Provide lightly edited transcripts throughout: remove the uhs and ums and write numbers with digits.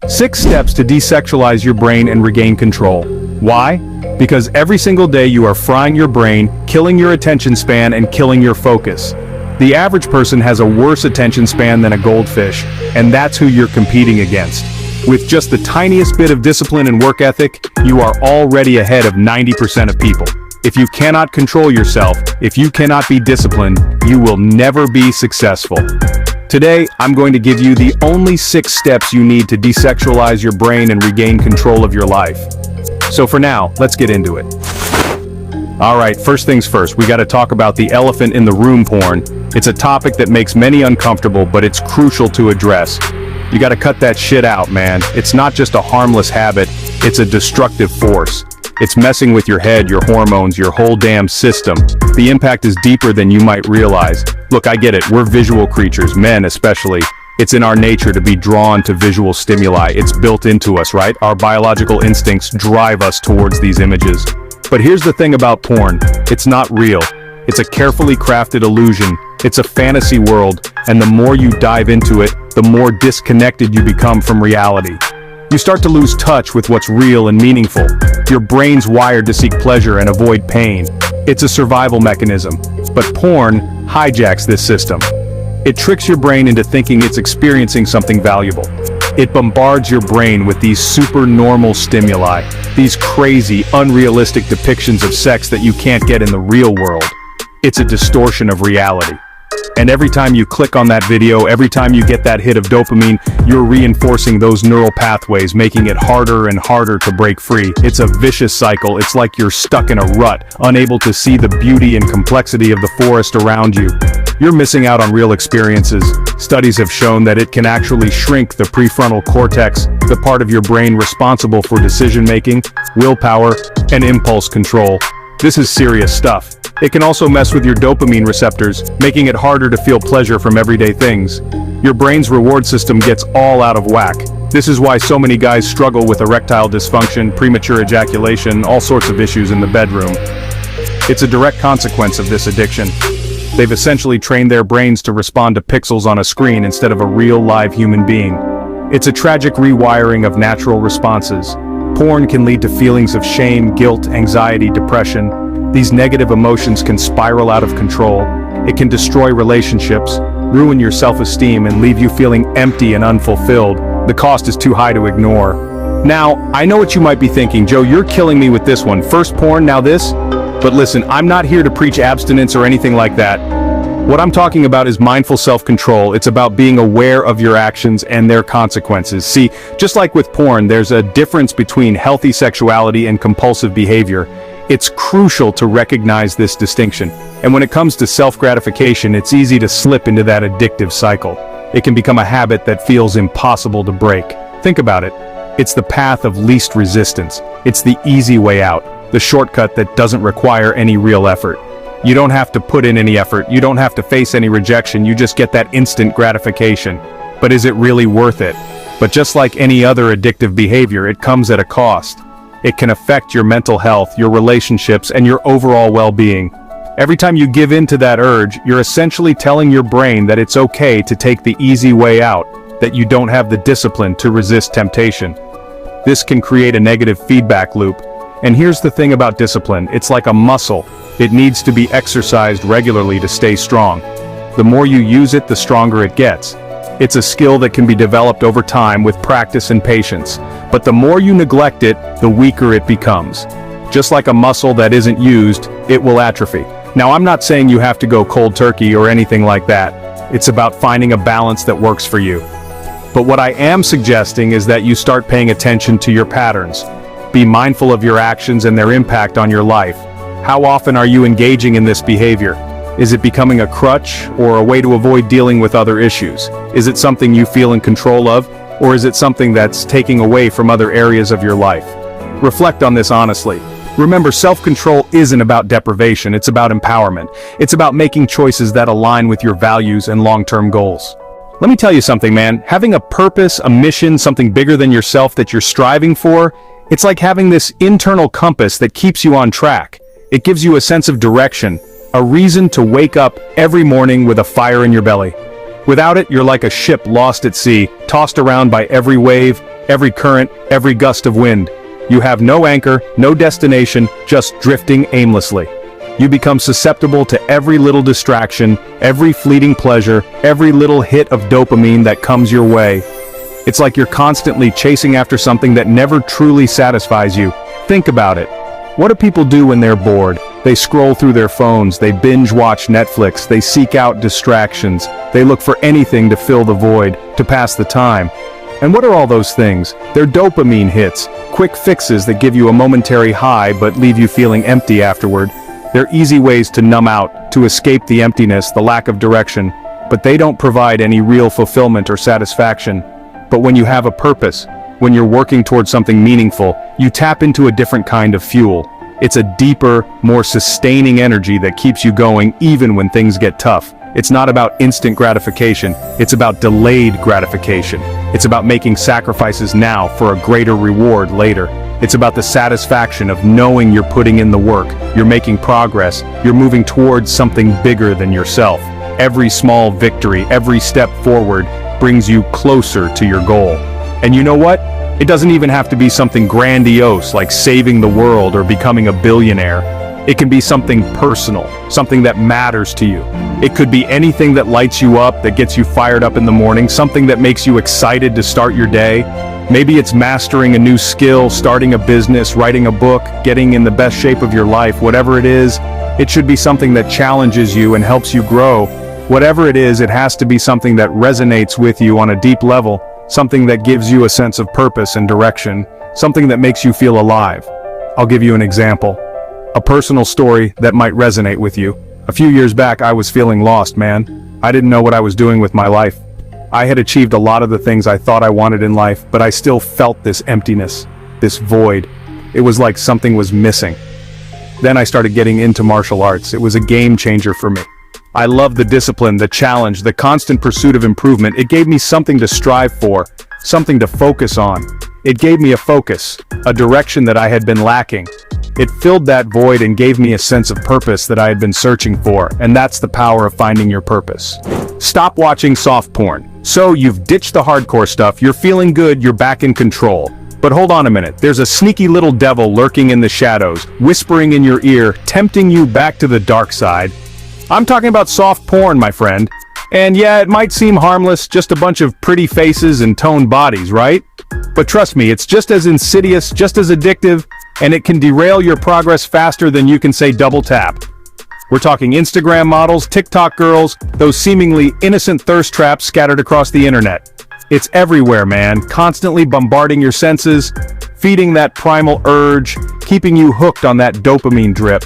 6 steps to desexualize your brain and regain control. Why? Because every single day you are frying your brain, killing your attention span, and killing your focus. The average person has a worse attention span than a goldfish, and that's who you're competing against. With just the tiniest bit of discipline and work ethic, you are already ahead of 90% of people. If you cannot control yourself, if you cannot be disciplined, you will never be successful. Today, I'm going to give you the only 6 steps you need to desexualize your brain and regain control of your life. So for now, let's get into it. Alright, first things first, we gotta talk about the elephant in the room porn. It's a topic that makes many uncomfortable, but it's crucial to address. You gotta cut that shit out, man. It's not just a harmless habit, it's a destructive force. It's messing with your head, your hormones, your whole damn system. The impact is deeper than you might realize. Look, I get it, we're visual creatures, men especially. It's in our nature to be drawn to visual stimuli. It's built into us, right? Our biological instincts drive us towards these images. But here's the thing about porn, it's not real. It's a carefully crafted illusion. It's a fantasy world, and the more you dive into it, the more disconnected you become from reality. You start to lose touch with what's real and meaningful. Your brain's wired to seek pleasure and avoid pain. It's a survival mechanism. But porn hijacks this system. It tricks your brain into thinking it's experiencing something valuable. It bombards your brain with these super-normal stimuli, these crazy, unrealistic depictions of sex that you can't get in the real world. It's a distortion of reality. And every time you click on that video, every time you get that hit of dopamine, you're reinforcing those neural pathways, making it harder and harder to break free. It's a vicious cycle. It's like you're stuck in a rut, unable to see the beauty and complexity of the forest around you. You're missing out on real experiences. Studies have shown that it can actually shrink the prefrontal cortex, the part of your brain responsible for decision-making, willpower, and impulse control. This is serious stuff. It can also mess with your dopamine receptors, making it harder to feel pleasure from everyday things. Your brain's reward system gets all out of whack. This is why so many guys struggle with erectile dysfunction, premature ejaculation, all sorts of issues in the bedroom. It's a direct consequence of this addiction. They've essentially trained their brains to respond to pixels on a screen instead of a real live human being. It's a tragic rewiring of natural responses. Porn can lead to feelings of shame, guilt, anxiety, depression. These negative emotions can spiral out of control. It can destroy relationships, ruin your self-esteem, and leave you feeling empty and unfulfilled. The cost is too high to ignore. Now, I know what you might be thinking, Joe, you're killing me with this one. First porn, now this? But listen, I'm not here to preach abstinence or anything like that. What I'm talking about is mindful self-control. It's about being aware of your actions and their consequences. See, just like with porn, there's a difference between healthy sexuality and compulsive behavior. It's crucial to recognize this distinction. And when it comes to self-gratification, it's easy to slip into that addictive cycle. It can become a habit that feels impossible to break. Think about it. It's the path of least resistance. It's the easy way out, the shortcut that doesn't require any real effort. You don't have to put in any effort. You don't have to face any rejection. You just get that instant gratification. But is it really worth it? But just like any other addictive behavior, it comes at a cost. It can affect your mental health, your relationships, and your overall well-being. Every time you give in to that urge, you're essentially telling your brain that it's okay to take the easy way out, that you don't have the discipline to resist temptation. This can create a negative feedback loop. And here's the thing about discipline, it's like a muscle. It needs to be exercised regularly to stay strong. The more you use it, the stronger it gets. It's a skill that can be developed over time with practice and patience. But the more you neglect it, the weaker it becomes. Just like a muscle that isn't used, it will atrophy. Now, I'm not saying you have to go cold turkey or anything like that. It's about finding a balance that works for you. But what I am suggesting is that you start paying attention to your patterns. Be mindful of your actions and their impact on your life. How often are you engaging in this behavior? Is it becoming a crutch or a way to avoid dealing with other issues? Is it something you feel in control of, or is it something that's taking away from other areas of your life? Reflect on this honestly. Remember, self-control isn't about deprivation, it's about empowerment. It's about making choices that align with your values and long-term goals. Let me tell you something, man. Having a purpose, a mission, something bigger than yourself that you're striving for, it's like having this internal compass that keeps you on track. It gives you a sense of direction, a reason to wake up every morning with a fire in your belly. Without it, you're like a ship lost at sea, tossed around by every wave, every current, every gust of wind. You have no anchor, no destination, just drifting aimlessly. You become susceptible to every little distraction, every fleeting pleasure, every little hit of dopamine that comes your way. It's like you're constantly chasing after something that never truly satisfies you. Think about it. What do people do when they're bored? They scroll through their phones, they binge-watch Netflix, they seek out distractions, they look for anything to fill the void, to pass the time. And what are all those things? They're dopamine hits, quick fixes that give you a momentary high but leave you feeling empty afterward. They're easy ways to numb out, to escape the emptiness, the lack of direction, but they don't provide any real fulfillment or satisfaction. But when you have a purpose, when you're working towards something meaningful, you tap into a different kind of fuel. It's a deeper, more sustaining energy that keeps you going even when things get tough. It's not about instant gratification, it's about delayed gratification. It's about making sacrifices now for a greater reward later. It's about the satisfaction of knowing you're putting in the work, you're making progress, you're moving towards something bigger than yourself. Every small victory, every step forward, brings you closer to your goal. And you know what? It doesn't even have to be something grandiose like saving the world or becoming a billionaire. It can be something personal, something that matters to you. It could be anything that lights you up, that gets you fired up in the morning, something that makes you excited to start your day. Maybe it's mastering a new skill, starting a business, writing a book, getting in the best shape of your life. Whatever it is, it should be something that challenges you and helps you grow. Whatever it is, it has to be something that resonates with you on a deep level, something that gives you a sense of purpose and direction, something that makes you feel alive. I'll give you an example. A personal story that might resonate with you. A few years back, I was feeling lost, man. I didn't know what I was doing with my life. I had achieved a lot of the things I thought I wanted in life, but I still felt this emptiness, this void. It was like something was missing. Then I started getting into martial arts. It was a game changer for me. I loved the discipline, the challenge, the constant pursuit of improvement. It gave me something to strive for, something to focus on. It gave me a focus, a direction that I had been lacking. It filled that void and gave me a sense of purpose that I had been searching for, and that's the power of finding your purpose. Stop watching soft porn. So you've ditched the hardcore stuff, you're feeling good, you're back in control. But hold on a minute, there's a sneaky little devil lurking in the shadows, whispering in your ear, tempting you back to the dark side. I'm talking about soft porn, my friend. And yeah, it might seem harmless, just a bunch of pretty faces and toned bodies, right? But trust me, it's just as insidious, just as addictive, and it can derail your progress faster than you can say double tap. We're talking Instagram models, TikTok girls, those seemingly innocent thirst traps scattered across the internet. It's everywhere, man, constantly bombarding your senses, feeding that primal urge, keeping you hooked on that dopamine drip.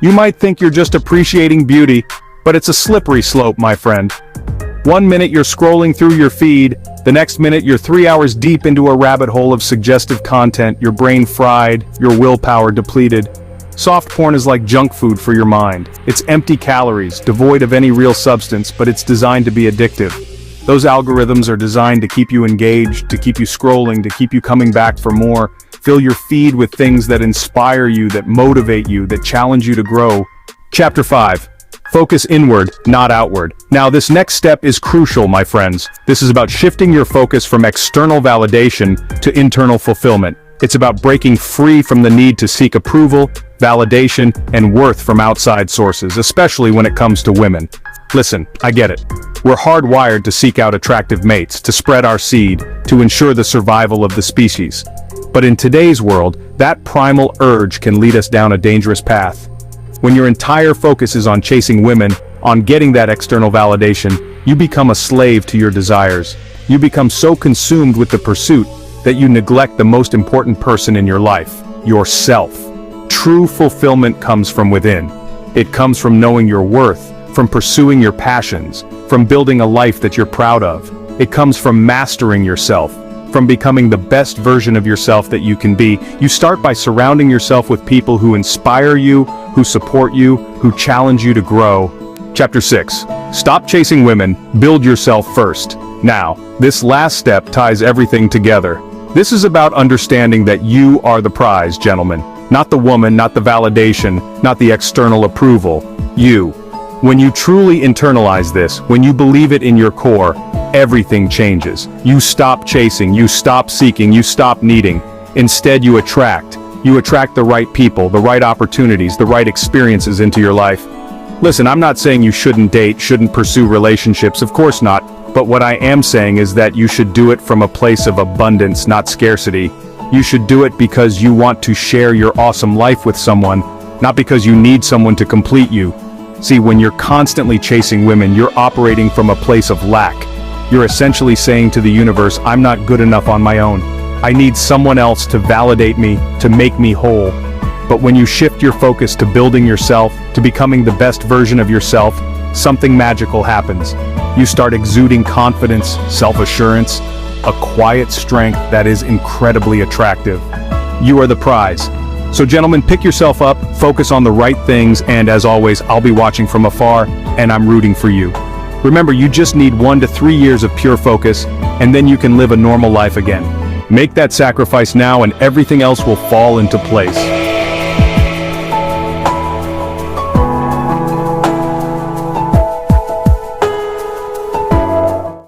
You might think you're just appreciating beauty, but it's a slippery slope, my friend. One minute you're scrolling through your feed, the next minute you're 3 hours deep into a rabbit hole of suggestive content, your brain fried, your willpower depleted. Soft porn is like junk food for your mind. It's empty calories, devoid of any real substance, but it's designed to be addictive. Those algorithms are designed to keep you engaged, to keep you scrolling, to keep you coming back for more. Fill your feed with things that inspire you, that motivate you, that challenge you to grow. Chapter 5. Focus inward, not outward. Now this next step is crucial, my friends. This is about shifting your focus from external validation to internal fulfillment. It's about breaking free from the need to seek approval, validation, and worth from outside sources, especially when it comes to women. Listen, I get it. We're hardwired to seek out attractive mates, to spread our seed, to ensure the survival of the species. But in today's world, that primal urge can lead us down a dangerous path. When your entire focus is on chasing women, on getting that external validation, you become a slave to your desires. You become so consumed with the pursuit that you neglect the most important person in your life, yourself. True fulfillment comes from within. It comes from knowing your worth, from pursuing your passions, from building a life that you're proud of. It comes from mastering yourself, from becoming the best version of yourself that you can be. You start by surrounding yourself with people who inspire you, who support you, who challenge you to grow. Chapter 6. Stop chasing women, build yourself first. Now, this last step ties everything together. This is about understanding that you are the prize, gentlemen. Not the woman, not the validation, not the external approval. You. When you truly internalize this, when you believe it in your core, everything changes. You stop chasing, you stop seeking, you stop needing. Instead, you attract. You attract the right people, the right opportunities, the right experiences into your life. Listen, I'm not saying you shouldn't date, shouldn't pursue relationships, of course not. But what I am saying is that you should do it from a place of abundance, not scarcity. You should do it because you want to share your awesome life with someone, not because you need someone to complete you. See, when you're constantly chasing women, you're operating from a place of lack. You're essentially saying to the universe, I'm not good enough on my own. I need someone else to validate me, to make me whole. But when you shift your focus to building yourself, to becoming the best version of yourself, something magical happens. You start exuding confidence, self-assurance, a quiet strength that is incredibly attractive. You are the prize. So gentlemen, pick yourself up, focus on the right things, and as always, I'll be watching from afar, and I'm rooting for you. Remember, you just need 1 to 3 years of pure focus, and then you can live a normal life again. Make that sacrifice now and everything else will fall into place.